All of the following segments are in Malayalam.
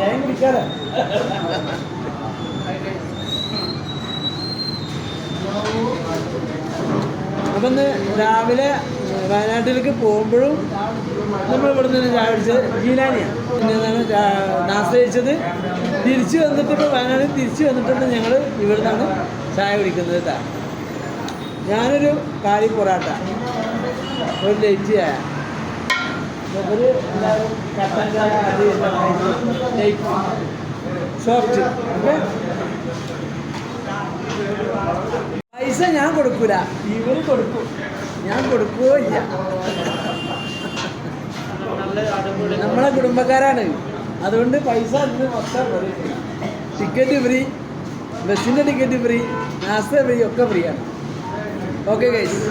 ഞാൻ കുടിക്കാറ്. അപ്പം ഇന്ന് രാവിലെ വയനാട്ടിലേക്ക് പോകുമ്പോഴും നമ്മൾ ഇവിടെ നിന്ന് ചായ കുടിച്ചത് ജീലാനിയാണ്. പിന്നെ ആശ്രയിച്ചത് തിരിച്ചു വന്നിട്ട് ഇപ്പോൾ വയനാട്ടിൽ തിരിച്ചു വന്നിട്ടുണ്ട് ഞങ്ങൾ ഇവിടെ നിന്നാണ് ചായ കുടിക്കുന്നത് കേട്ടോ. ഞാനൊരു കാരി പൊറാട്ട, ഒരു ലൈറ്റ് ചായ, ഒരു കട്ടൻ ചായ, അത് ലൈറ്റ് സോഫ്റ്റ്. ഓക്കെ, പൈസ ഞാൻ കൊടുക്കൂല, ഇവർ കൊടുക്കും, ഞാൻ കൊടുക്കുകയോ ഇല്ല. നമ്മളെ കുടുംബക്കാരാണ്, അതുകൊണ്ട് പൈസ അന്ന് മൊത്തം ടിക്കറ്റ് ഫ്രീ, ബസ്സിൻ്റെ ടിക്കറ്റ് ഫ്രീ, നാസ്ത ഫ്രീ, ഒക്കെ ഫ്രീ ആണ്. ഓക്കെ ഗൈസ്,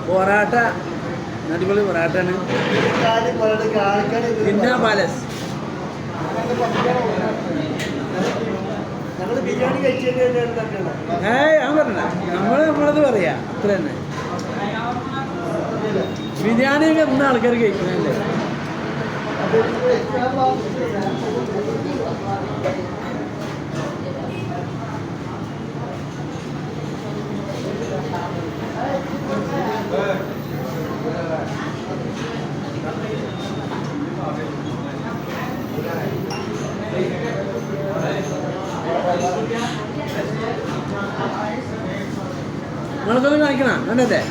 പൊറാട്ട അടിപൊളി പൊറാട്ടാണ്. ജിന്ന പാലസ് ഞാൻ പറഞ്ഞ നമ്മളത് പറയാ, അത്ര തന്നെ. ബിരിയാണിയൊക്കെ എന്ന ആൾക്കാർ കഴിക്കണല്ലേ. നിങ്ങൾക്കൊന്ന് കാണിക്കണം കണ്ടേ.